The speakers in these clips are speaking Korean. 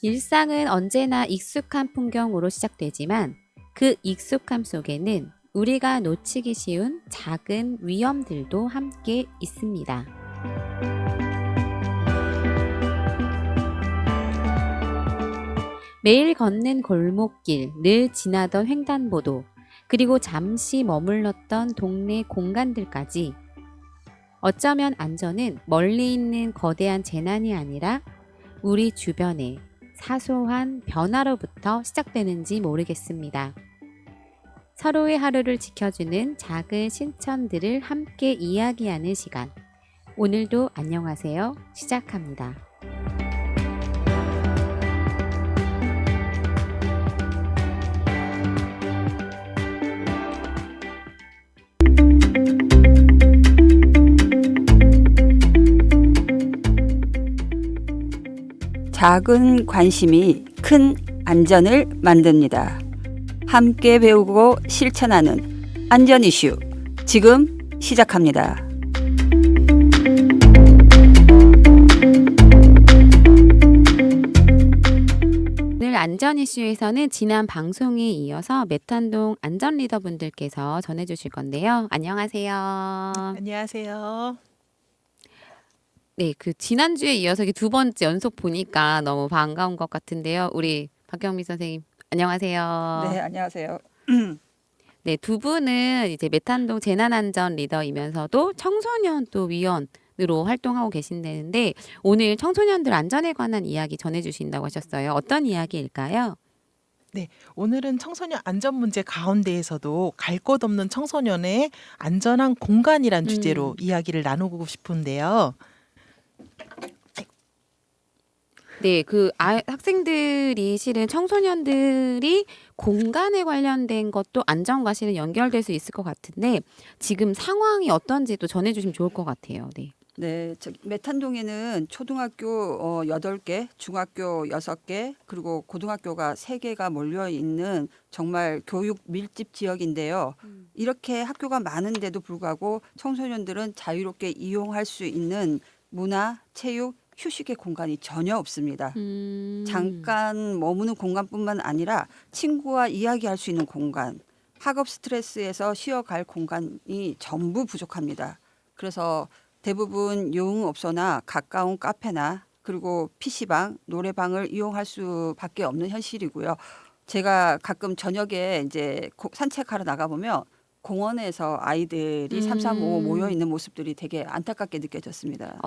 일상은 언제나 익숙한 풍경으로 시작되지만 그 익숙함 속에는 우리가 놓치기 쉬운 작은 위험들도 함께 있습니다. 매일 걷는 골목길, 늘 지나던 횡단보도, 그리고 잠시 머물렀던 동네 공간들까지 어쩌면 안전은 멀리 있는 거대한 재난이 아니라 우리 주변의 사소한 변화로부터 시작되는지 모르겠습니다. 서로의 하루를 지켜주는 작은 실천들을 함께 이야기하는 시간. 오늘도 안녕하세요. 시작합니다. 작은 관심이 큰 안전을 만듭니다. 함께 배우고 실천하는 안전 이슈 지금 시작합니다. 오늘 안전 이슈에서는 지난 방송에 이어서 메탄동 안전 리더분들께서 전해주실 건데요. 안녕하세요. 안녕하세요. 네, 지난주에 이어서 이게 두 번째 연속 보니까 너무 반가운 것 같은데요. 우리 박경미 선생님, 안녕하세요. 네, 안녕하세요. 네, 두 분은 이제 메탄동 재난안전 리더이면서도 청소년 또 위원으로 활동하고 계신다는데 오늘 청소년들 안전에 관한 이야기 전해주신다고 하셨어요. 어떤 이야기일까요? 네, 오늘은 청소년 안전 문제 가운데에서도 갈 곳 없는 청소년의 안전한 공간이란 주제로 이야기를 나누고 싶은데요. 네, 학생들이 실은 청소년들이 공간에 관련된 것도 안전과 실은 연결될 수 있을 것 같은데 지금 상황이 어떤지도 전해주시면 좋을 것 같아요. 네. 네, 메탄동에는 초등학교 8개, 중학교 6개, 그리고 고등학교가 3개가 몰려 있는 정말 교육 밀집 지역인데요. 이렇게 학교가 많은데도 불구하고 청소년들은 자유롭게 이용할 수 있는 문화, 체육, 휴식의 공간이 전혀 없습니다. 잠깐 머무는 공간뿐만 아니라 친구와 이야기할 수 있는 공간, 학업 스트레스에서 쉬어갈 공간이 전부 부족합니다. 그래서 대부분 용업소나 가까운 카페나 그리고 PC방, 노래방을 이용할 수밖에 없는 현실이고요. 제가 가끔 저녁에 이제 산책하러 나가보면 공원에서 아이들이 삼삼오오 모여 있는 모습들이 되게 안타깝게 느껴졌습니다.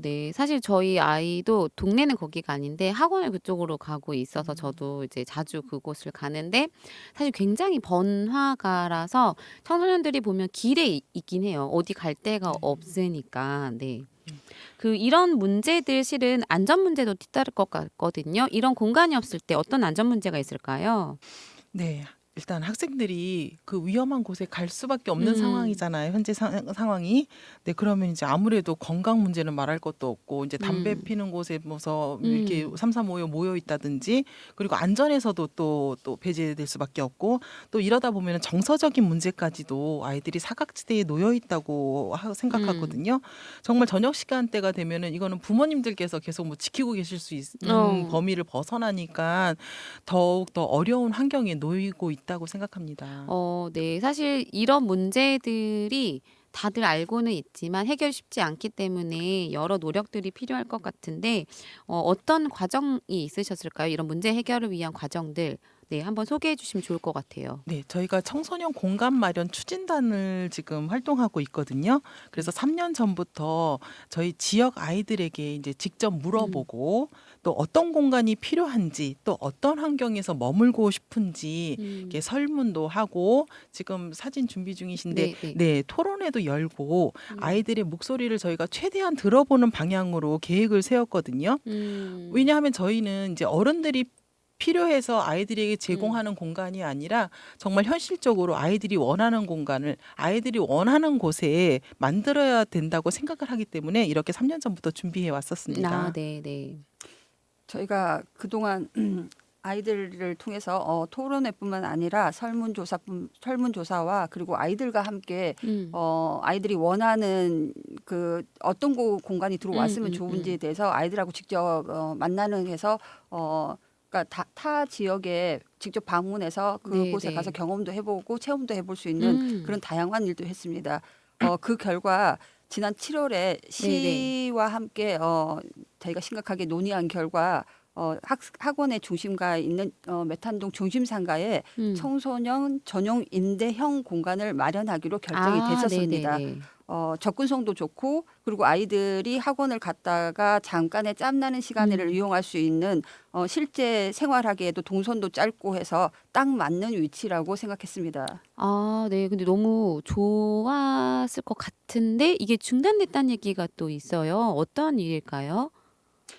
네. 사실 저희 아이도 동네는 거기가 아닌데 학원을 그쪽으로 가고 있어서 저도 이제 자주 그곳을 가는데 사실 굉장히 번화가라서 청소년들이 보면 길에 있긴 해요. 어디 갈 데가 없으니까. 네. 이런 문제들 실은 안전 문제도 뒤따를 것 같거든요. 이런 공간이 없을 때 어떤 안전 문제가 있을까요? 네. 일단 학생들이 그 위험한 곳에 갈 수밖에 없는 상황이잖아요. 현재 상황이. 네, 그러면 이제 아무래도 건강 문제는 말할 것도 없고 이제 담배 피는 곳에 뭐서 이렇게 삼삼오오 모여 있다든지 그리고 안전에서도 또 배제될 수밖에 없고 또 이러다 보면 정서적인 문제까지도 아이들이 사각지대에 놓여 있다고 생각하거든요. 정말 저녁 시간대가 되면은 이거는 부모님들께서 계속 뭐 지키고 계실 수 있는 범위를 벗어나니까 더욱 더 어려운 환경에 놓이고 있다고 생각합니다. 네. 사실 이런 문제들이 다들 알고는 있지만 해결이 쉽지 않기 때문에 여러 노력들이 필요할 것 같은데 어떤 과정이 있으셨을까요? 이런 문제 해결을 위한 과정들. 네, 한번 소개해 주시면 좋을 것 같아요. 네, 저희가 청소년 공간 마련 추진단을 지금 활동하고 있거든요. 그래서 3년 전부터 저희 지역 아이들에게 이제 직접 물어보고 또 어떤 공간이 필요한지 또 어떤 환경에서 머물고 싶은지 이렇게 설문도 하고 지금 사진 준비 중이신데 네. 네, 토론회도 열고 아이들의 목소리를 저희가 최대한 들어보는 방향으로 계획을 세웠거든요. 왜냐하면 저희는 이제 어른들이 필요해서 아이들에게 제공하는 공간이 아니라 정말 현실적으로 아이들이 원하는 공간을 아이들이 원하는 곳에 만들어야 된다고 생각을 하기 때문에 이렇게 3년 전부터 준비해 왔었습니다. 네. 저희가 그동안 아이들을 통해서 토론회뿐만 아니라 설문조사와 그리고 아이들과 함께 아이들이 원하는 어떤 공간이 들어왔으면 좋은지에 대해서 아이들하고 직접 만나는 해서 그러니까 타 지역에 직접 방문해서 그곳에 네네. 가서 경험도 해보고 체험도 해볼 수 있는 그런 다양한 일도 했습니다. 그 결과 지난 7월에 네네. 시와 함께 저희가 심각하게 논의한 결과 학원의 중심가에 있는 메탄동 중심상가에 음. 청소년 전용 임대형 공간을 마련하기로 결정이 됐었습니다. 네네네. 접근성도 좋고 그리고 아이들이 학원을 갔다가 잠깐의 짬나는 시간을 이용할 수 있는 실제 생활하기에도 동선도 짧고 해서 딱 맞는 위치라고 생각했습니다. 아 네. 근데 너무 좋았을 것 같은데 이게 중단됐다는 얘기가 또 있어요. 어떤 일일까요?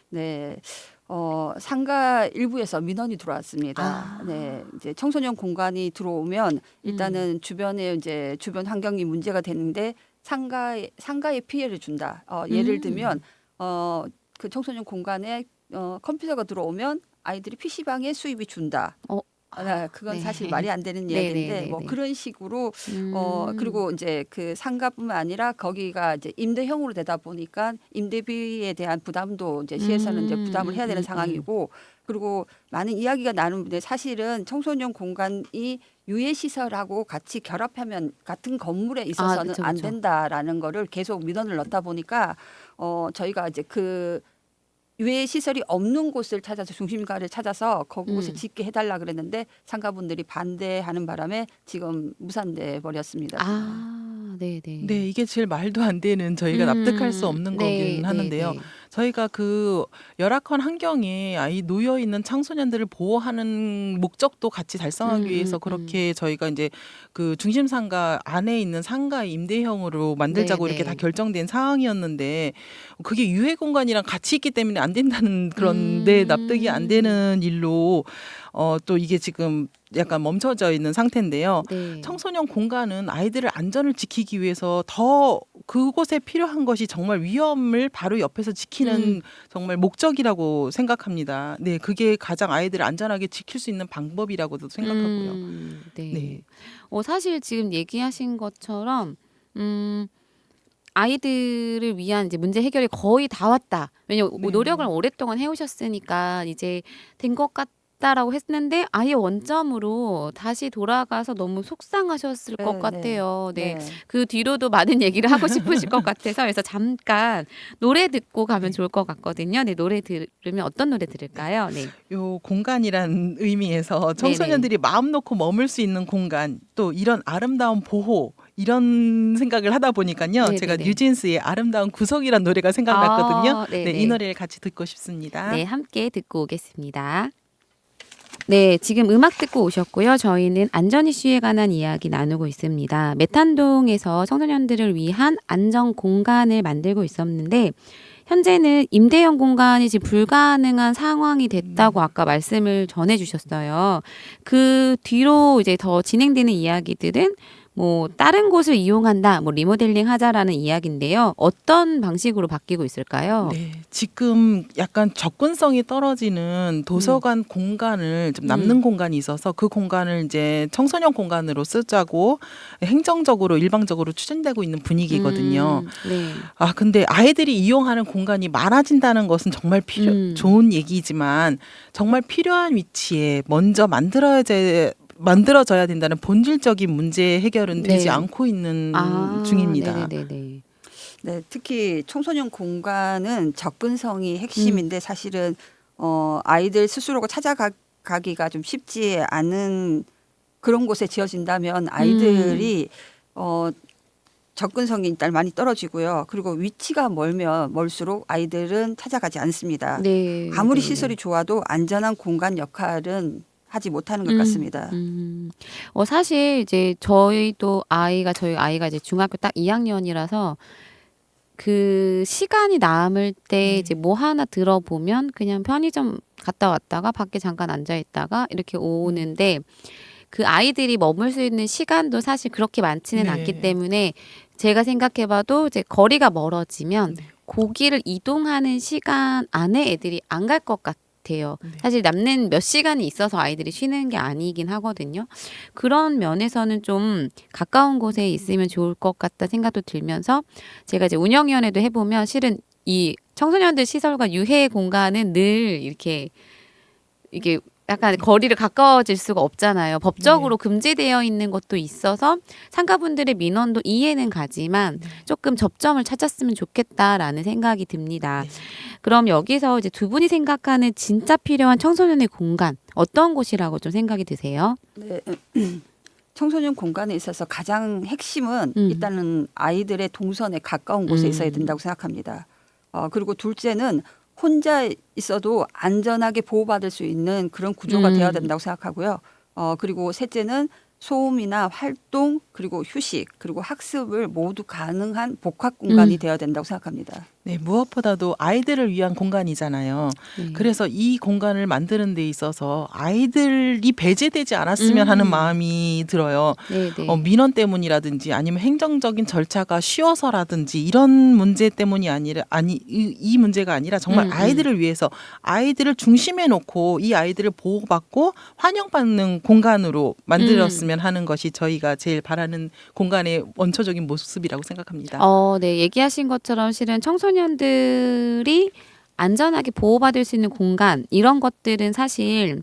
네. 상가 일부에서 민원이 들어왔습니다. 네. 아. 이제 청소년 공간이 들어오면 음. 일단은 주변에 이제 주변 환경이 문제가 되는데 상가에 피해를 준다. 예를 들면 음. 그 청소년 공간에 컴퓨터가 들어오면 아이들이 PC방에 수입이 준다. 어. 그건 네. 사실 말이 안 되는 이야기인데 뭐 네네네네. 그런 식으로 음. 그리고 이제 그 상가뿐만 아니라 거기가 이제 임대형으로 되다 보니까 임대비에 대한 부담도 이제 시에서는 이제 부담을 해야 되는 음. 상황이고 그리고 많은 이야기가 나누는데 사실은 청소년 공간이 유해 시설하고 같이 결합하면 같은 건물에 아 있어서는 그쵸, 안 그쵸. 된다라는 거를 계속 민원을 넣다 보니까 저희가 이제 그 유해 시설이 없는 곳을 찾아서 중심가를 찾아서 그곳에 음. 짓게 해달라 그랬는데 상가분들이 반대하는 바람에 지금 무산돼 버렸습니다. 아 네네. 네, 이게 제일 말도 안 되는 저희가 납득할 수 없는 거긴 하는데요. 네네네. 저희가 그 열악한 환경에 놓여 있는 청소년들을 보호하는 목적도 같이 달성하기 위해서 음음음. 그렇게 저희가 이제 그 중심상가 안에 있는 상가 임대형으로 만들자고 이렇게 다 네네. 결정된 상황이었는데 그게 유해 공간이랑 같이 있기 때문에 안 된다는 그런데 납득이 안 음. 되는 일로 또 이게 지금 약간 멈춰져 있는 상태인데요. 네. 청소년 공간은 아이들의 안전을 지키기 위해서 더 그곳에 필요한 것이 정말 위험을 바로 옆에서 지키는 음. 정말 목적이라고 생각합니다. 네, 그게 가장 아이들을 안전하게 지킬 수 있는 방법이라고도 생각하고요. 네. 네. 사실 지금 얘기하신 것처럼 음 아이들을 위한 이제 문제 해결이 거의 다 왔다. 왜냐면 노력을 네. 오랫동안 해 오셨으니까 이제 된 것 같다라고 했는데 아예 원점으로 다시 돌아가서 너무 속상하셨을 것 네, 네, 같아요. 네. 네. 그 뒤로도 많은 얘기를 하고 싶으실 것 같아서 그래서 잠깐 노래 듣고 가면 네. 좋을 것 같거든요. 네. 노래 들으면 어떤 노래 들을까요? 네. 요 공간이란 의미에서 네네. 청소년들이 마음 놓고 머물 수 있는 공간, 또 이런 아름다운 보호 이런 생각을 하다 보니까요. 제가 네네네. 뉴진스의 아름다운 구석이란 노래가 생각났거든요. 아 네, 이 네네. 노래를 같이 듣고 싶습니다. 네. 함께 듣고 오겠습니다. 네, 지금 음악 듣고 오셨고요. 저희는 안전 이슈에 관한 이야기 나누고 있습니다. 메탄동에서 청소년들을 위한 안전 공간을 만들고 있었는데 현재는 임대형 공간이 지금 불가능한 상황이 됐다고 아까 말씀을 전해 주셨어요. 그 뒤로 이제 더 진행되는 이야기들은 뭐 다른 곳을 이용한다, 뭐 리모델링 하자라는 이야기인데요. 어떤 방식으로 바뀌고 있을까요? 네, 지금 약간 접근성이 떨어지는 음. 도서관 공간을 좀 음. 남는 공간이 있어서 그 공간을 이제 청소년 공간으로 쓰자고 행정적으로 일방적으로 추진되고 있는 분위기거든요. 네. 근데 아이들이 이용하는 공간이 많아진다는 것은 정말 좋은 얘기지만 정말 필요한 위치에 먼저 만들어져야 된다는 본질적인 문제 해결은 되지 네. 않고 있는 중입니다. 네네네네. 네, 특히 청소년 공간은 접근성이 핵심인데 사실은 아이들 스스로가 찾아가기가 좀 쉽지 않은 그런 곳에 지어진다면 아이들이 접근성이 일단 많이 떨어지고요. 그리고 위치가 멀수록 아이들은 찾아가지 않습니다. 네. 아무리 네네. 시설이 좋아도 안전한 공간 역할은 하지 못하는 것 같습니다. 사실 이제 저희 아이가 이제 중학교 딱 2학년이라서 그 시간이 남을 때 이제 뭐 하나 들어보면 그냥 편의점 갔다 왔다가 밖에 잠깐 앉아 있다가 이렇게 오는데 그 아이들이 머물 수 있는 시간도 사실 그렇게 많지는 않기 네. 때문에 제가 생각해 봐도 이제 거리가 멀어지면 네. 거기를 이동하는 시간 안에 애들이 안 갈 것 같아요. 네. 사실 남는 몇 시간이 있어서 아이들이 쉬는 게 아니긴 하거든요. 그런 면에서는 좀 가까운 곳에 있으면 좋을 것 같다 생각도 들면서 제가 이제 운영위원회도 해보면 실은 이 청소년들 시설과 유해 공간은 늘 이렇게 이게 약간 거리를 가까워질 수가 없잖아요. 법적으로 금지되어 있는 것도 있어서 상가분들의 민원도 이해는 가지만 조금 접점을 찾았으면 좋겠다라는 생각이 듭니다. 네. 그럼 여기서 이제 두 분이 생각하는 진짜 필요한 청소년의 공간 어떤 곳이라고 좀 생각이 드세요? 네. 청소년 공간에 있어서 가장 핵심은 음. 일단은 아이들의 동선에 가까운 곳에 있어야 된다고 생각합니다. 그리고 둘째는 혼자 있어도 안전하게 보호받을 수 있는 그런 구조가 되어야 된다고 생각하고요. 그리고 셋째는 소음이나 활동 그리고 휴식 그리고 학습을 모두 가능한 복합 공간이 되어야 된다고 생각합니다. 네, 무엇보다도 아이들을 위한 공간이잖아요. 네. 그래서 이 공간을 만드는 데 있어서 아이들이 배제되지 않았으면 하는 마음이 들어요. 네, 네. 민원 때문이라든지 아니면 행정적인 절차가 쉬워서라든지 이런 문제 때문이 이 문제가 아니라 정말 아이들을 위해서 아이들을 중심에 놓고 이 아이들을 보호받고 환영받는 공간으로 만들었으면 하는 것이 저희가 제일 바라는 공간의 원초적인 모습이라고 생각합니다. 네, 얘기하신 것처럼 실은 청소년들이 안전하게 보호받을 수 있는 공간 이런 것들은 사실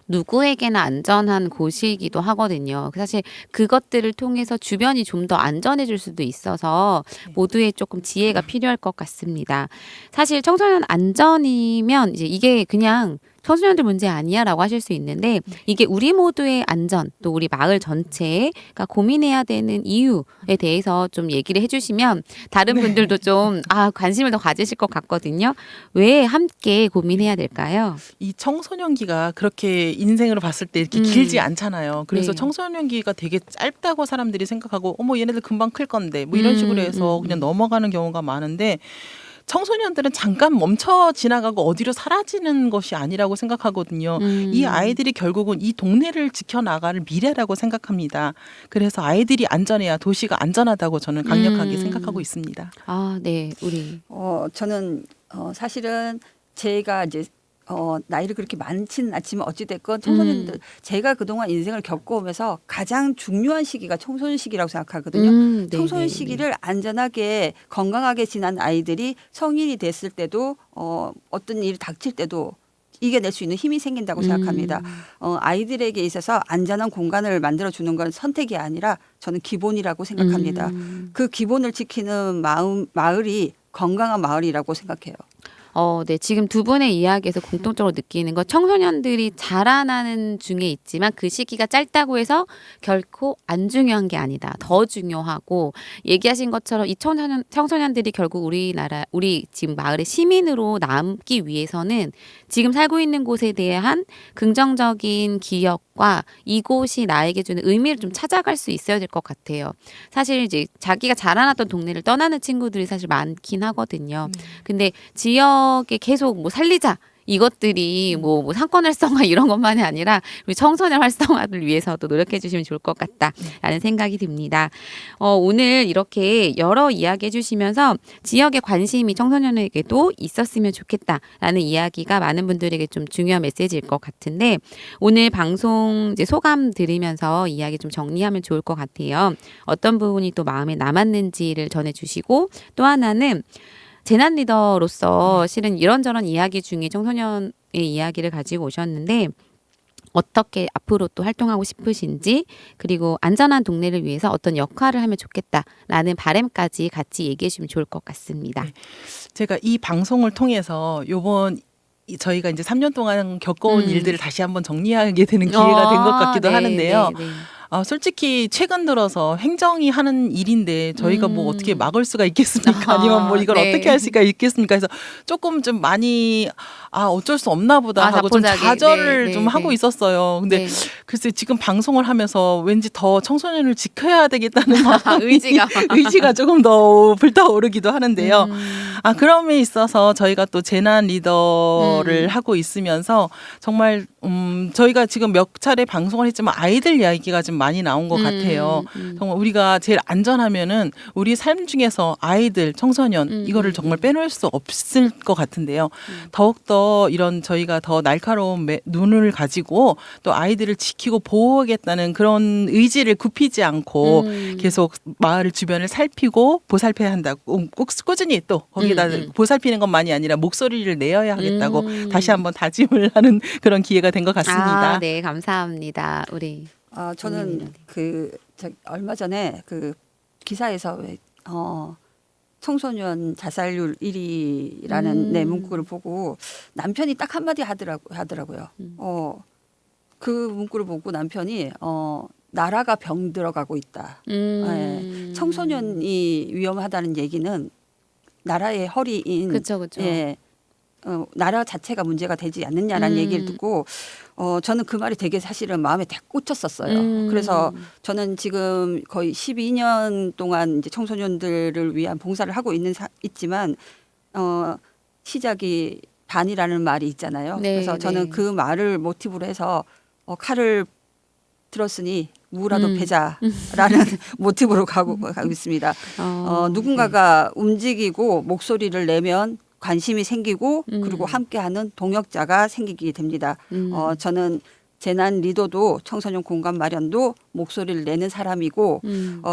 누구에게나 안전한 곳이기도 하거든요. 사실 그것들을 통해서 주변이 좀 더 안전해질 수도 있어서 모두의 조금 지혜가 필요할 것 같습니다. 사실 청소년 안전이면 이제 이게 그냥 청소년들 문제 아니야라고 하실 수 있는데 이게 우리 모두의 안전 또 우리 마을 전체가 고민해야 되는 이유에 대해서 좀 얘기를 해주시면 다른 분들도 좀 관심을 더 가지실 것 같거든요. 왜 함께 고민해야 될까요? 이 청소년기가 그렇게 인생으로 봤을 때 이렇게 길지 않잖아요. 그래서 네. 청소년기가 되게 짧다고 사람들이 생각하고 얘네들 금방 클 건데 뭐 이런 식으로 해서 그냥 넘어가는 경우가 많은데 청소년들은 잠깐 멈춰 지나가고 어디로 사라지는 것이 아니라고 생각하거든요. 이 아이들이 결국은 이 동네를 지켜나갈 미래라고 생각합니다. 그래서 아이들이 안전해야 도시가 안전하다고 저는 강력하게 생각하고 있습니다. 네, 우리. 저는 사실은 제가 이제 나이를 그렇게 많지는 않지만 어찌됐건 청소년들 제가 그동안 인생을 겪어오면서 가장 중요한 시기가 청소년 시기라고 생각하거든요. 네, 청소년 네, 시기를 안전하게 건강하게 지난 아이들이 성인이 됐을 때도 어떤 일이 닥칠 때도 이겨낼 수 있는 힘이 생긴다고 생각합니다. 아이들에게 있어서 안전한 공간을 만들어주는 건 선택이 아니라 저는 기본이라고 생각합니다. 그 기본을 지키는 마을이 건강한 마을이라고 생각해요. 네. 지금 두 분의 이야기에서 공통적으로 느끼는 건 청소년들이 자라나는 중에 있지만 그 시기가 짧다고 해서 결코 안 중요한 게 아니다. 더 중요하고 얘기하신 것처럼 이 청소년들이 결국 우리 지금 마을의 시민으로 남기 위해서는 지금 살고 있는 곳에 대한 긍정적인 기억과 이곳이 나에게 주는 의미를 좀 찾아갈 수 있어야 될 것 같아요. 사실 이제 자기가 자라났던 동네를 떠나는 친구들이 사실 많긴 하거든요. 근데 지역에 계속 뭐 살리자 이것들이 뭐 상권 활성화 이런 것만이 아니라 우리 청소년 활성화를 위해서도 노력해 주시면 좋을 것 같다라는 생각이 듭니다. 오늘 이렇게 여러 이야기 해주시면서 지역에 관심이 청소년에게도 있었으면 좋겠다라는 이야기가 많은 분들에게 좀 중요한 메시지일 것 같은데 오늘 방송 이제 소감 들으면서 이야기 좀 정리하면 좋을 것 같아요. 어떤 부분이 또 마음에 남았는지를 전해주시고 또 하나는 재난 리더로서 실은 이런저런 이야기 중에 청소년의 이야기를 가지고 오셨는데 어떻게 앞으로 또 활동하고 싶으신지 그리고 안전한 동네를 위해서 어떤 역할을 하면 좋겠다라는 바람까지 같이 얘기해 주시면 좋을 것 같습니다. 제가 이 방송을 통해서 저희가 이제 3년 동안 겪어온 일들을 다시 한번 정리하게 되는 기회가 된 것 같기도 하는데요. 네. 솔직히 최근 들어서 행정이 하는 일인데 저희가 뭐 어떻게 막을 수가 있겠습니까? 아니면 뭐 이걸 네. 어떻게 할 수가 있겠습니까? 그래서 조금 좀 많이 어쩔 수 없나 보다 하고 좀 자포자기. 좌절을 네, 좀 네, 하고 네. 있었어요. 근데 네. 글쎄 지금 방송을 하면서 왠지 더 청소년을 지켜야 되겠다는 마음이 의지가 조금 더 불타오르기도 하는데요. 그럼에 있어서 저희가 또 재난 리더를 하고 있으면서 정말 저희가 지금 몇 차례 방송을 했지만 아이들 이야기가 좀 많이 나온 것 같아요. 정말 우리가 제일 안전하면은 우리 삶 중에서 아이들, 청소년 이거를 정말 빼놓을 수 없을 것 같은데요. 더욱더 이런 저희가 더 날카로운 눈을 가지고 또 아이들을 지키고 보호하겠다는 그런 의지를 굽히지 않고 계속 마을 주변을 살피고 보살펴야 한다고 꼭 꾸준히 또 거기다 보살피는 것만이 아니라 목소리를 내어야 하겠다고 다시 한번 다짐을 하는 그런 기회가 된 것 같습니다. 아, 네, 감사합니다. 우리 저는 얼마 전에 그 기사에서 청소년 자살률 1위라는 네, 문구를 보고 남편이 딱 한마디 하더라고요. 그 문구를 보고 남편이 나라가 병 들어가고 있다. 예, 청소년이 위험하다는 얘기는 나라의 허리인 그쵸, 그쵸. 예, 나라 자체가 문제가 되지 않느냐라는 얘기를 듣고 저는 그 말이 되게 사실은 마음에 딱 꽂혔었어요. 그래서 저는 지금 거의 12년 동안 이제 청소년들을 위한 봉사를 하고 있지만 시작이 반이라는 말이 있잖아요. 네, 그래서 저는 네. 그 말을 모티브로 해서 칼을 들었으니 무라도 패자라는 모티브로 가고 있습니다. 누군가가 움직이고 목소리를 내면 관심이 생기고 그리고 함께하는 동역자가 생기게 됩니다. 저는 재난 리더도 청소년 공간 마련도 목소리를 내는 사람이고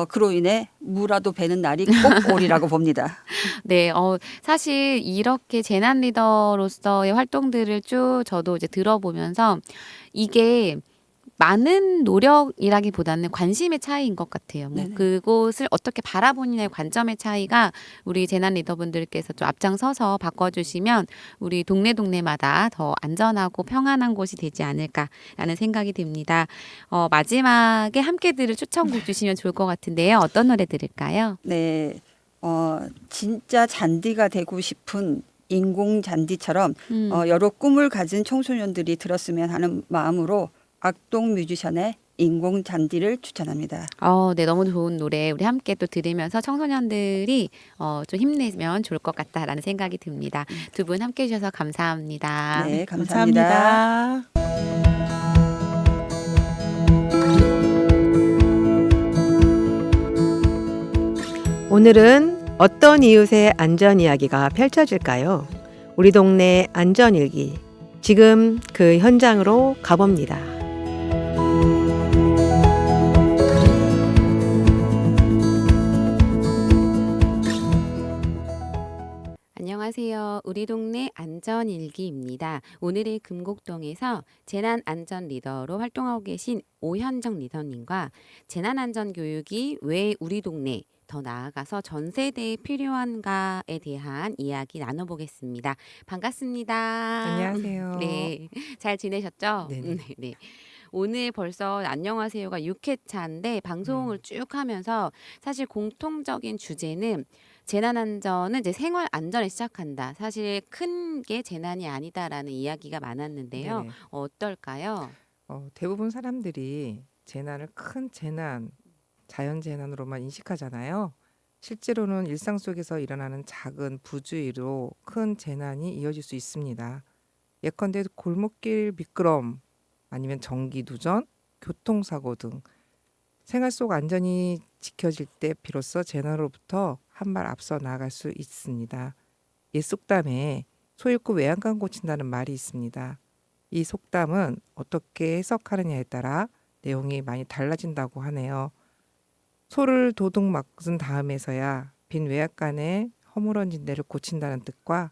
그로 인해 무라도 배는 날이 꼭 오리라고 봅니다. 네, 사실 이렇게 재난 리더로서의 활동들을 쭉 저도 이제 들어보면서 이게 많은 노력이라기보다는 관심의 차이인 것 같아요. 뭐 네네. 그곳을 어떻게 바라보느냐의 관점의 차이가 우리 재난 리더분들께서 좀 앞장서서 바꿔주시면 우리 동네마다 더 안전하고 평안한 곳이 되지 않을까라는 생각이 듭니다. 마지막에 함께 들을 추천곡 주시면 좋을 것 같은데요. 어떤 노래 들을까요? 네, 진짜 잔디가 되고 싶은 인공 잔디처럼 여러 꿈을 가진 청소년들이 들었으면 하는 마음으로 악동 뮤지션의 인공 잔디를 추천합니다. 네, 너무 좋은 노래 우리 함께 또 들으면서 청소년들이 좀 힘내면 좋을 것 같다라는 생각이 듭니다. 두 분 함께 해주셔서 감사합니다. 네, 감사합니다. 오늘은 어떤 이웃의 안전 이야기가 펼쳐질까요? 우리 동네 안전일기. 지금 그 현장으로 가봅니다. 안녕하세요. 우리 동네 안전일기입니다. 오늘은 금곡동에서 재난안전 리더로 활동하고 계신 오현정 리더님과 재난안전교육이 왜 우리 동네 더 나아가서 전 세대에 필요한가에 대한 이야기 나눠보겠습니다. 반갑습니다. 안녕하세요. 네, 잘 지내셨죠? 네네. 네. 오늘 벌써 안녕하세요가 6회차인데 방송을 쭉 하면서 사실 공통적인 주제는 재난안전은 이제 생활 안전에 시작한다. 사실 큰 게 재난이 아니다라는 이야기가 많았는데요. 네네. 어떨까요? 대부분 사람들이 재난을 큰 재난, 자연 재난으로만 인식하잖아요. 실제로는 일상 속에서 일어나는 작은 부주의로 큰 재난이 이어질 수 있습니다. 예컨대 골목길 미끄럼, 아니면 전기 누전, 교통사고 등 생활 속 안전이 지켜질 때 비로소 재난으로부터 한 발 앞서 나아갈 수 있습니다. 옛 속담에 소 잃고 외양간 고친다는 말이 있습니다. 이 속담은 어떻게 해석하느냐에 따라 내용이 많이 달라진다고 하네요. 소를 도둑 맞은 다음에서야 빈 외양간에 허물어진 데를 고친다는 뜻과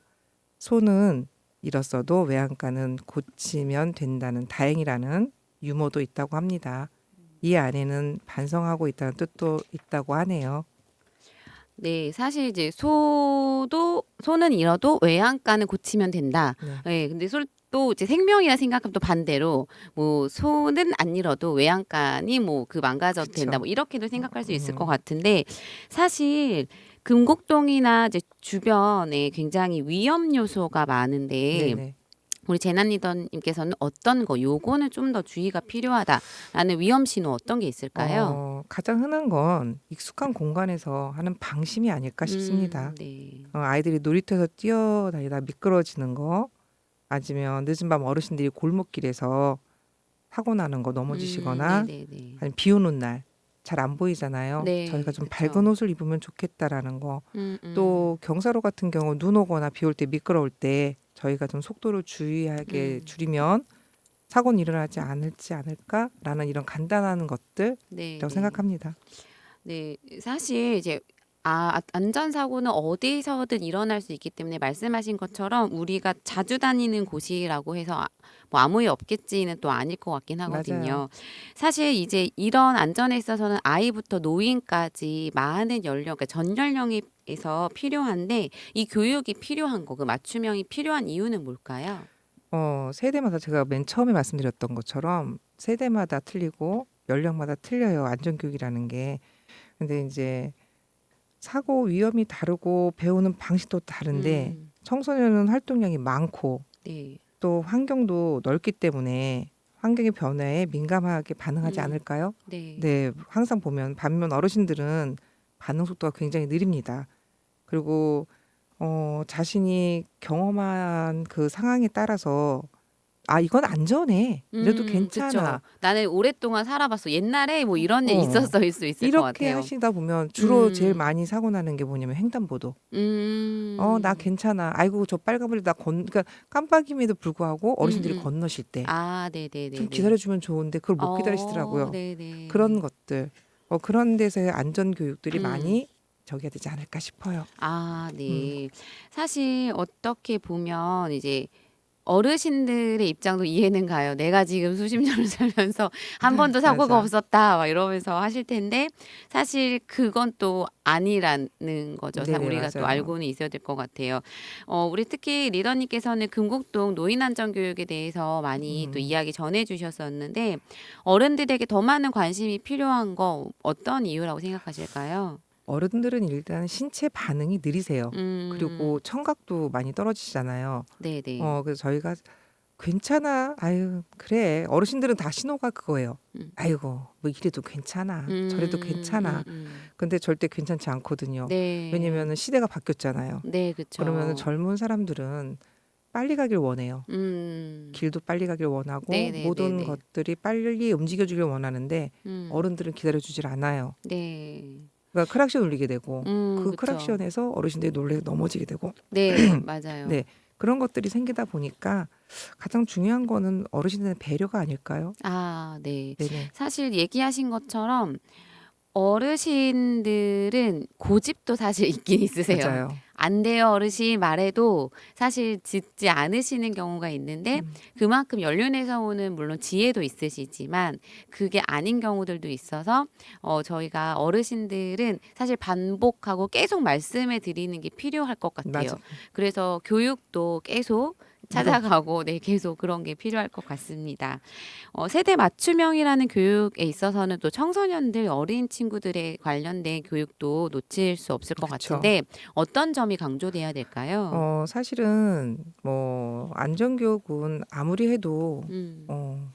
소는 잃었어도 외양간은 고치면 된다는 다행이라는 유머도 있다고 합니다. 이 안에는 반성하고 있다는 뜻도 있다고 하네요. 네, 사실 이제 소는 잃어도 외양간을 고치면 된다. 네. 네, 근데 또 이제 생명이라 생각하면 또 반대로 뭐 소는 안 잃어도 외양간이 뭐 그 망가져도 그쵸. 된다. 뭐 이렇게도 생각할 수 있을 것 같은데 사실 금곡동이나 이제 주변에 굉장히 위험 요소가 많은데 네네. 우리 재난 리더님께서는 어떤 거 요거는 좀 더 주의가 필요하다라는 위험 신호 어떤 게 있을까요? 가장 흔한 건 익숙한 공간에서 하는 방심이 아닐까 싶습니다. 네. 아이들이 놀이터에서 뛰어다니다 미끄러지는 거, 아니면 늦은 밤 어르신들이 골목길에서 사고 나는 거 넘어지시거나 네네네. 아니면 비 오는 날 잘 안 보이잖아요. 네, 저희가 좀 그쵸. 밝은 옷을 입으면 좋겠다라는 거. 음, 또 경사로 같은 경우 눈 오거나 비 올 때 미끄러울 때 저희가 좀 속도를 주의하게 줄이면 사고는 일어나지 않을까라는 이런 간단한 것들이라고 네, 생각합니다. 네, 사실 이제 안전사고는 어디서든 일어날 수 있기 때문에 말씀하신 것처럼 우리가 자주 다니는 곳이라고 해서 뭐 아무 일 없겠지는 또 아닐 것 같긴 하거든요. 맞아요. 사실 이제 이런 안전에 있어서는 아이부터 노인까지 많은 연령, 그러니까 전 연령에서 필요한데 이 교육이 필요한 거, 그 맞춤형이 필요한 이유는 뭘까요? 세대마다 제가 맨 처음에 말씀드렸던 것처럼 세대마다 틀리고 연령마다 틀려요. 안전교육이라는 게. 근데 이제 사고 위험이 다르고 배우는 방식도 다른데 청소년은 활동량이 많고 네, 또 환경도 넓기 때문에 환경의 변화에 민감하게 반응하지 않을까요? 네, 네, 항상 보면 반면 어르신들은 반응 속도가 굉장히 느립니다. 그리고 자신이 경험한 그 상황에 따라서 이건 안전해. 이래도 괜찮아. 그쵸. 나는 오랫동안 살아봤어. 옛날에 뭐 이런 일 어, 있었어일 수 있을 것 이렇게 같아요. 하시다 보면 주로 제일 음, 많이 사고 나는 게 뭐냐면 횡단보도. 나 음, 괜찮아. 아이고 저 빨간불 그러니까 깜빡임에도 불구하고 음, 어르신들이 건너실 때 좀 네네네네. 기다려주면 좋은데 그걸 못 기다리시더라고요. 그런 네네. 것들, 그런 데서의 안전 교육들이 음. 많이 저기가 되지 않을까 싶어요. 음, 네. 사실 어떻게 보면 이제 어르신들의 입장도 이해는 가요. 내가 지금 수십 년을 살면서 한 번도 사고가 맞아. 없었다 막 이러면서 하실 텐데 사실 그건 또 아니라는 거죠. 네네, 우리가 또 맞아요. 알고는 있어야 될 것 같아요. 우리 특히 리더님께서는 금곡동 노인안전교육에 대해서 많이 또 음, 이야기 전해주셨었는데 어른들에게 더 많은 관심이 필요한 거 어떤 이유라고 생각하실까요? 어른들은 일단 신체 반응이 느리세요. 음, 그리고 청각도 많이 떨어지시잖아요. 네네. 그래서 저희가 괜찮아. 아유, 그래. 어르신들은 다 신호가 그거예요. 음. 아이고, 뭐 이래도 괜찮아. 저래도 괜찮아. 근데 절대 괜찮지 않거든요. 네. 왜냐면은 시대가 바뀌었잖아요. 네, 그러면은 그쵸. 젊은 사람들은 빨리 가길 원해요. 음. 길도 빨리 가길 원하고 모든 네네네네. 것들이 빨리 움직여주길 원하는데 음. 어른들은 기다려주질 않아요. 네. 그러니까 크락션 울리게 되고 그 그쵸. 크락션에서 어르신들이 놀래서 넘어지게 되고 네, 맞아요. 네, 그런 것들이 생기다 보니까 가장 중요한 거는 어르신들의 배려가 아닐까요? 네. 네네. 사실 얘기하신 것처럼 어르신들은 고집도 사실 있긴 있으세요. 맞아요. 안 돼요, 어르신 말해도 사실 듣지 않으시는 경우가 있는데 음, 그만큼 연륜에서 오는 물론 지혜도 있으시지만 그게 아닌 경우들도 있어서 저희가 어르신들은 사실 반복하고 계속 말씀해 드리는 게 필요할 것 같아요. 맞아요. 그래서 교육도 계속 네. 찾아가고 네, 계속 그런 게 필요할 것 같습니다. 세대 맞춤형이라는 교육에 있어서는 또 청소년들, 어린 친구들에 관련된 교육도 놓칠 수 없을 것 그렇죠. 같은데 어떤 점이 강조돼야 될까요? 사실은 뭐 안전교육은 아무리 해도 음, 어,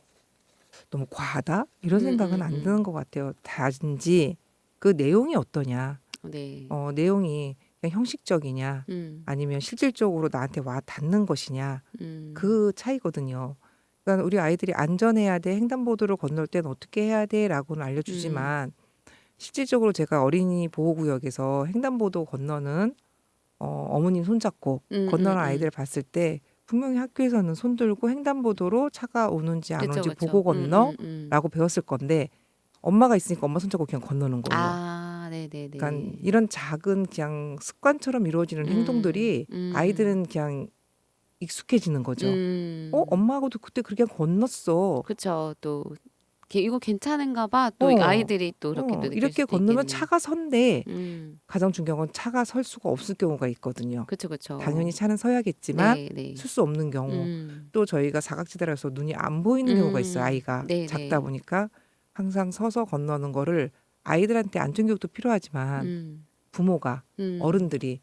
너무 과하다 이런 음, 생각은 음, 안 음. 드는 것 같아요. 단지 그 내용이 어떠냐, 네. 내용이 그냥 형식적이냐, 음, 아니면 실질적으로 나한테 와 닿는 것이냐, 음, 그 차이거든요. 그러니까 우리 아이들이 안전해야 돼, 횡단보도를 건널 때는 어떻게 해야 돼라고는 음, 알려주지만 실질적으로 제가 어린이 보호구역에서 횡단보도 건너는 어머님 손잡고 건너는 음. 아이들을 봤을 때 분명히 학교에서는 손 들고 횡단보도로 차가 오는지 안 그쵸, 오는지 그쵸. 보고 건너라고 배웠을 건데 엄마가 있으니까 엄마 손잡고 그냥 건너는 거예요. 그러니까 네네네. 이런 작은 그냥 습관처럼 이루어지는 음, 행동들이 음, 아이들은 그냥 익숙해지는 거죠. 음. 엄마하고도 그때 그렇게 건넜어. 그쵸. 또 이거 괜찮은가 봐. 또 어, 아이들이 또 그렇게 또 느낄 이렇게 수도 건너면 있겠네요. 차가 선대. 음, 가장 중요한 건 차가 설 수가 없을 경우가 있거든요. 그쵸, 그쵸. 당연히 차는 서야겠지만 네, 네. 쓸 수 없는 경우, 음, 또 저희가 사각지대라서 눈이 안 보이는 경우가 있어요. 아이가 작다 네네. 보니까 항상 서서 건너는 거를 아이들한테 안전교육도 필요하지만 음, 부모가 음, 어른들이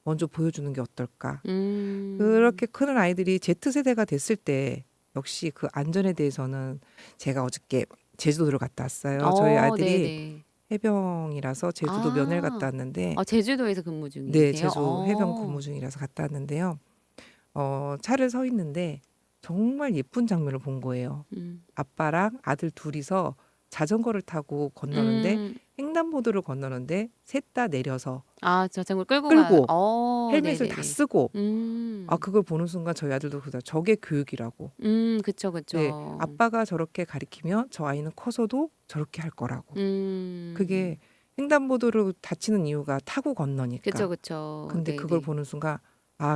먼저 보여주는 게 어떨까. 음. 그렇게 크는 아이들이 Z세대가 됐을 때 역시 그 안전에 대해서는 제가 어저께 제주도를 갔다 왔어요. 저희 아들이 네네. 해병이라서 제주도 면회를 갔다 아, 왔는데 제주도에서 근무 네, 중이세요? 제주 해병 근무 중이라서 갔다 왔는데요. 차를 서 있는데 정말 예쁜 장면을 본 거예요. 아빠랑 아들 둘이서 자전거를 타고 건너는데 음. 횡단보도를 건너는데 셋 다 내려서 아, 자전거 끌고 끌고 네네네. 헬멧을 다 쓰고 음. 그걸 보는 순간 저희 아들도 그다 저게 교육이라고. 그쵸, 네, 그쵸. 아빠가 저렇게 가리키면 저 아이는 커서도 저렇게 할 거라고. 그게 횡단보도를 다치는 이유가 타고 건너니까. 그쵸, 그쵸. 근데 그걸 네네. 보는 순간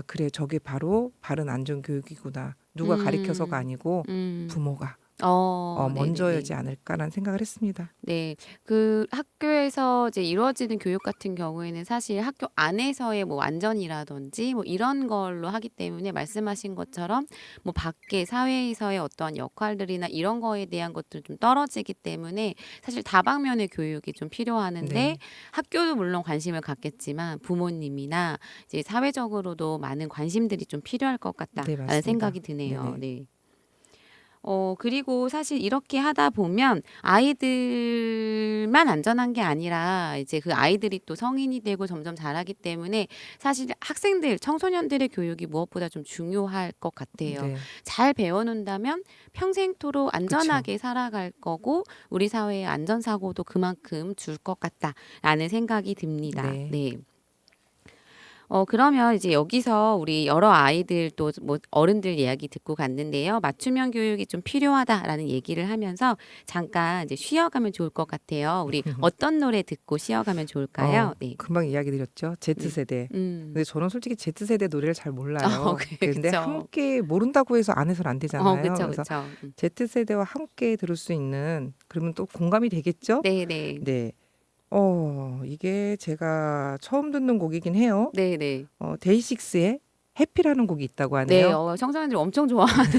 그래 저게 바로 바른 안전교육이구나. 누가 가리켜서가 아니고 음. 부모가 네네네. 먼저여지 않을까라는 생각을 했습니다. 네. 그 학교에서 이제 이루어지는 교육 같은 경우에는 사실 학교 안에서의 뭐 안전이라든지 뭐 이런 걸로 하기 때문에 말씀하신 것처럼 뭐 밖에 사회에서의 어떠한 역할들이나 이런 거에 대한 것도 좀 떨어지기 때문에 사실 다방면의 교육이 좀 필요하는데 네. 학교도 물론 관심을 갖겠지만 부모님이나 이제 사회적으로도 많은 관심들이 좀 필요할 것 네, 같다라는 맞습니다. 생각이 드네요. 네네. 네. 그리고 사실 이렇게 하다 보면 아이들만 안전한 게 아니라 이제 그 아이들이 또 성인이 되고 점점 자라기 때문에 사실 학생들, 청소년들의 교육이 무엇보다 좀 중요할 것 같아요. 네. 잘 배워놓는다면 평생토록 안전하게 살아갈 거고 우리 사회의 안전사고도 그만큼 줄 것 같다라는 생각이 듭니다. 네. 네. 그러면 이제 여기서 우리 여러 아이들 또 뭐 어른들 이야기 듣고 갔는데요. 맞춤형 교육이 좀 필요하다라는 얘기를 하면서 잠깐 이제 쉬어가면 좋을 것 같아요. 우리 어떤 노래 듣고 쉬어가면 좋을까요? 네. 금방 이야기 드렸죠. 네. Z세대. 음. 근데 저는 솔직히 Z세대 노래를 잘 몰라요. 근데 그쵸. 함께 모른다고 해서 안 해서는 안 되잖아요. 그쵸, 그래서 그쵸. Z세대와 함께 들을 수 있는 그러면 또 공감이 되겠죠? 네네. 네. 이게 제가 처음 듣는 곡이긴 해요. 네네. 데이식스의 해피라는 곡이 있다고 네, 하네요. 청소년들이 엄청 좋아하는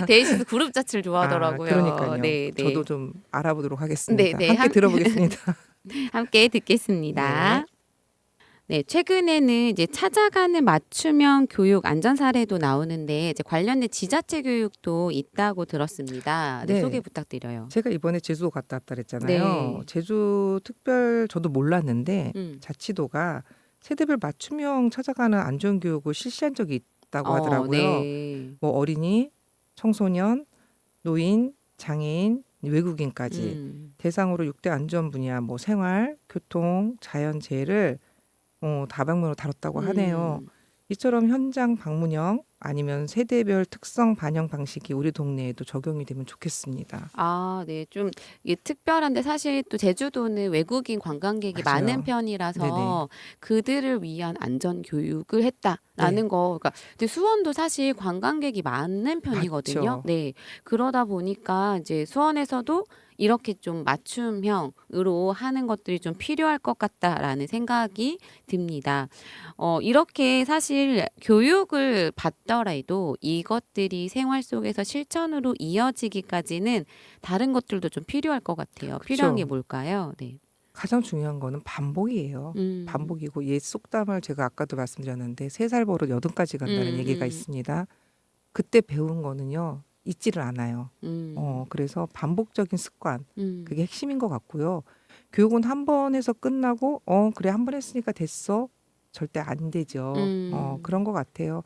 데이식스 그룹 자체를 좋아하더라고요. 그러니까요. 네, 네. 저도 좀 알아보도록 네, 하겠습니다. 네. 함께 들어보겠습니다. 함께 듣겠습니다. 네, 최근에는 이제 찾아가는 맞춤형 교육 안전 사례도 나오는데 이제 관련된 지자체 교육도 있다고 들었습니다. 네, 네. 소개 부탁드려요. 제가 이번에 제주도 갔다 왔다 그랬잖아요. 네. 제주 특별 저도 몰랐는데 자치도가 세대별 맞춤형 찾아가는 안전교육을 실시한 적이 있다고 하더라고요. 네. 뭐 어린이, 청소년, 노인, 장애인, 외국인까지 대상으로 6대 안전 분야 뭐 생활, 교통, 자연재해를 다방면으로 다뤘다고 하네요. 이처럼 현장 방문형 아니면 세대별 특성 반영 방식이 우리 동네에도 적용이 되면 좋겠습니다. 네. 좀 이게 특별한데 사실 또 제주도는 외국인 관광객이 맞아요. 많은 편이라서 네네. 그들을 위한 안전 교육을 했다라는 네. 거. 그러니까 근데 수원도 사실 관광객이 많은 편이거든요. 맞죠. 네. 그러다 보니까 이제 수원에서도 이렇게 좀 맞춤형으로 하는 것들이 좀 필요할 것 같다라는 생각이 듭니다. 이렇게 사실 교육을 받더라도 이것들이 생활 속에서 실천으로 이어지기까지는 다른 것들도 좀 필요할 것 같아요. 필요한 게 그쵸. 뭘까요? 네. 가장 중요한 거는 반복이에요. 반복이고 옛 속담을 제가 아까도 말씀드렸는데 3살 버릇 8가지 간다는 얘기가 있습니다. 그때 배운 거는요. 잊지를 않아요. 그래서 반복적인 습관 그게 핵심인 것 같고요. 교육은 한 번 해서 끝나고 그래 한 번 했으니까 됐어. 절대 안 되죠. 그런 것 같아요.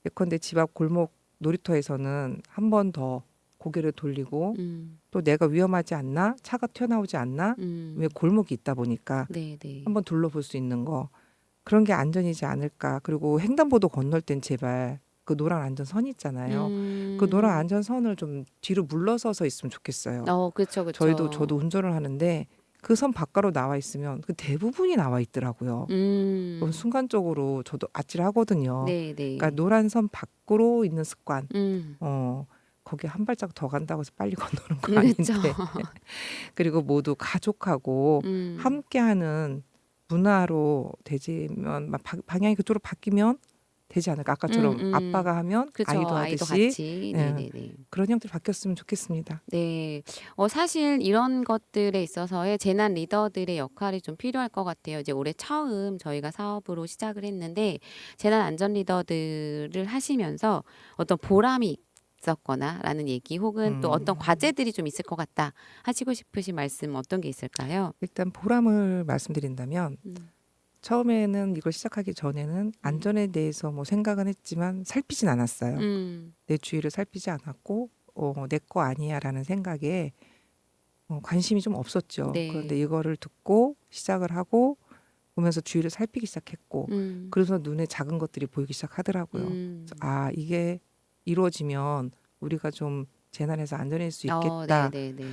예컨대 집 앞 골목 놀이터에서는 한 번 더 고개를 돌리고 또 내가 위험하지 않나? 차가 튀어나오지 않나? 왜 골목이 있다 보니까 네네. 한번 둘러볼 수 있는 거 그런 게 안전이지 않을까. 그리고 횡단보도 건널 땐 제발 그 노란 안전선 있잖아요. 그 노란 안전선을 좀 뒤로 물러서서 있으면 좋겠어요. 그쵸, 그쵸. 저도 운전을 하는데 그 선 바깥으로 나와 있으면 그 대부분이 나와 있더라고요. 그럼 순간적으로 저도 아찔하거든요. 네네. 그러니까 노란 선 밖으로 있는 습관. 거기에 한 발짝 더 간다고 해서 빨리 건너는 거 아닌데. 그쵸. 그리고 모두 가족하고 함께하는 문화로 되지면 방향이 그쪽으로 바뀌면 되지 않을까. 아까처럼 아빠가 하면 그쵸. 아이도 아이도 하듯이 같이. 예, 네네네. 그런 형태로 바뀌었으면 좋겠습니다. 네. 사실 이런 것들에 있어서의 재난 리더들의 역할이 좀 필요할 것 같아요. 이제 올해 처음 저희가 사업으로 시작을 했는데 재난 안전 리더들을 하시면서 어떤 보람이 있었거나라는 얘기 혹은 또 어떤 과제들이 좀 있을 것 같다 하시고 싶으신 말씀 어떤 게 있을까요? 일단 보람을 말씀드린다면 처음에는 이걸 시작하기 전에는 안전에 대해서 뭐 생각은 했지만 살피진 않았어요. 내 주위를 살피지 않았고 내 거 아니야라는 생각에 관심이 좀 없었죠. 네. 그런데 이거를 듣고 시작을 하고 보면서 주위를 살피기 시작했고 그래서 눈에 작은 것들이 보이기 시작하더라고요. 그래서 아 이게 이루어지면 우리가 좀 재난에서 안전해질 수 있겠다. 네네네.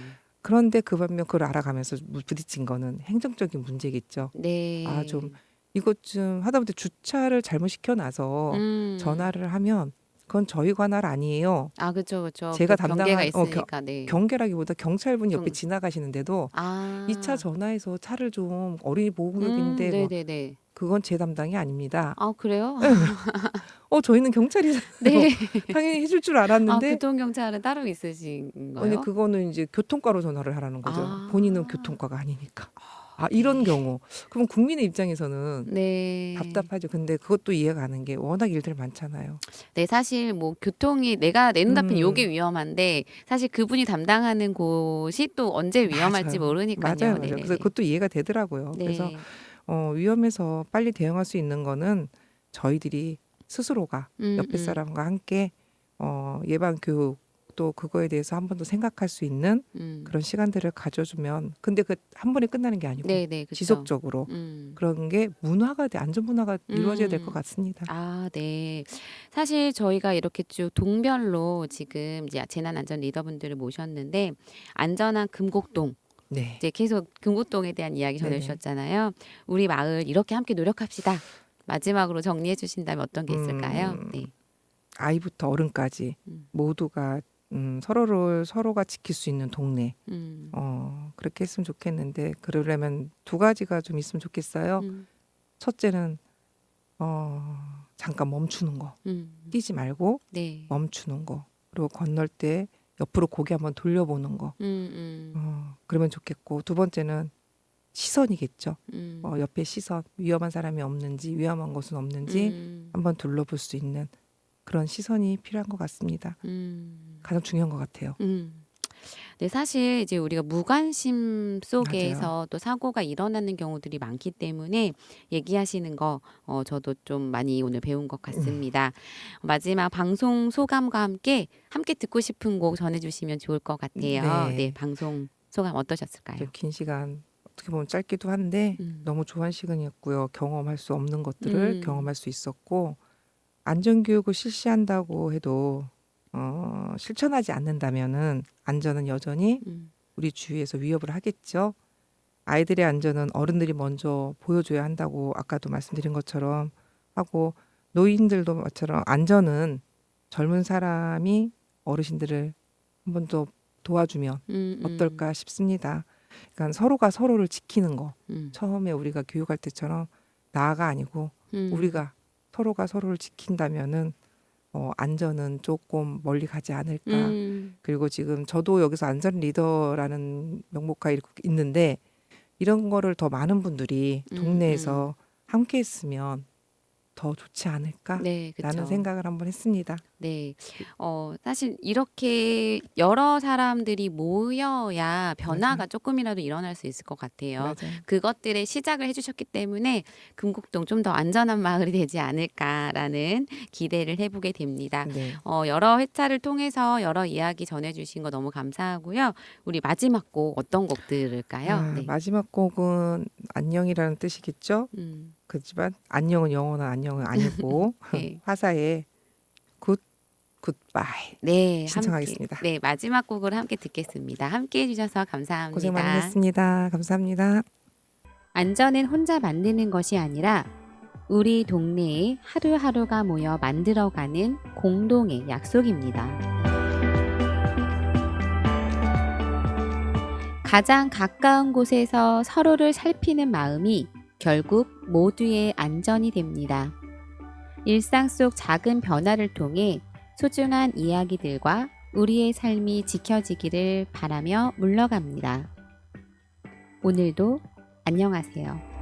그런데 그 반면 그걸 알아가면서 부딪힌 거는 행정적인 문제겠죠. 네. 아, 좀 이것 좀 하다못해 주차를 잘못 시켜놔서 전화를 하면 그건 저희 관할 아니에요. 아, 그쵸, 그쵸. 제가 그 경계가 담당한 있으니까, 네. 경계라기보다 경찰분이 옆에 경- 지나가시는데도 아. 2차 전화해서 차를 좀 어린이 보호구역인데 뭐 네네네. 그건 제 담당이 아닙니다. 아, 그래요? 저희는 경찰이잖아요. 네. 당연히 해줄 줄 아, 알았는데 교통경찰은 따로 있으신가요? 아니 그거는 이제 교통과로 전화를 하라는 거죠. 아. 본인은 교통과가 아니니까. 아, 이런 경우. 그럼 국민의 입장에서는 네. 답답하죠. 근데 그것도 이해가 가는 게 워낙 일들 많잖아요. 네, 사실 뭐 교통이 내가 내 눈앞엔 요게 위험한데 사실 그분이 담당하는 곳이 또 언제 위험할지 맞아요. 모르니까요. 맞아요. 네네네. 그래서 그것도 이해가 되더라고요. 네. 그래서 위험해서 빨리 대응할 수 있는 거는 저희들이 스스로가 옆에 사람과 함께 예방 교육 또 그거에 대해서 한 번 더 생각할 수 있는 그런 시간들을 가져주면 근데 그 한 번에 끝나는 게 아니고 네네, 그쵸. 지속적으로 그런 게 문화가 안전 문화가 이루어져야 될 것 같습니다. 아, 네. 사실 저희가 이렇게 쭉 동별로 지금 이제 재난 안전 리더분들을 모셨는데 안전한 금곡동 네. 이제 계속 금곡동에 대한 이야기 네네. 전해주셨잖아요. 우리 마을 이렇게 함께 노력합시다. 마지막으로 정리해 주신다면 어떤 게 있을까요? 네. 아이부터 어른까지 음. 모두가 서로가 지킬 수 있는 동네 그렇게 했으면 좋겠는데 그러려면 두 가지가 좀 있으면 좋겠어요. 첫째는 잠깐 멈추는 거, 뛰지 말고 네. 멈추는 거, 그리고 건널 때 옆으로 고개 한번 돌려보는 거, 그러면 좋겠고 두 번째는 시선이겠죠. 옆에 시선, 위험한 사람이 없는지, 위험한 곳은 없는지 한번 둘러볼 수 있는 그런 시선이 필요한 것 같습니다. 가장 중요한 것 같아요. 네, 사실 이제 우리가 무관심 속에서 맞아요. 또 사고가 일어나는 경우들이 많기 때문에 얘기하시는 거 저도 좀 많이 오늘 배운 것 같습니다. 마지막 방송 소감과 함께 듣고 싶은 곡 전해주시면 좋을 것 같아요. 네. 네, 방송 소감 어떠셨을까요? 좀 긴 시간 어떻게 보면 짧기도 한데 너무 좋은 시간이었고요. 경험할 수 없는 것들을 경험할 수 있었고 안전교육을 실시한다고 해도 실천하지 않는다면은 안전은 여전히 우리 주위에서 위협을 하겠죠. 아이들의 안전은 어른들이 먼저 보여줘야 한다고 아까도 말씀드린 것처럼 하고 노인들도 마찬가지로 안전은 젊은 사람이 어르신들을 한 번 더 도와주면 어떨까 싶습니다. 그러니까 서로가 서로를 지키는 거. 처음에 우리가 교육할 때처럼 나가 아니고 우리가 서로가 서로를 지킨다면은 안전은 조금 멀리 가지 않을까. 그리고 지금 저도 여기서 안전 리더라는 명목하에 있는데 이런 거를 더 많은 분들이 동네에서 함께 했으면 더 좋지 않을까라는 네, 그쵸. 생각을 한번 했습니다. 네. 사실 이렇게 여러 사람들이 모여야 변화가 맞아요. 조금이라도 일어날 수 있을 것 같아요. 맞아요. 그것들의 시작을 해주셨기 때문에 금곡동 좀 더 안전한 마을이 되지 않을까라는 기대를 해보게 됩니다. 네. 여러 회차를 통해서 여러 이야기 전해주신 거 너무 감사하고요. 우리 마지막 곡 어떤 곡 들을까요? 네. 마지막 곡은 안녕이라는 뜻이겠죠. 그렇지만 안녕은 영원한 안녕은 아니고 네. 화사의 굿바이 네, 신청하겠습니다. 함께, 네, 마지막 곡을 함께 듣겠습니다. 함께 해주셔서 감사합니다. 고생 많이 했습니다. 감사합니다. 안전은 혼자 만드는 것이 아니라 우리 동네에 하루하루가 모여 만들어가는 공동의 약속입니다. 가장 가까운 곳에서 서로를 살피는 마음이 결국 모두의 안전이 됩니다. 일상 속 작은 변화를 통해 소중한 이야기들과 우리의 삶이 지켜지기를 바라며 물러갑니다. 오늘도 안녕하세요.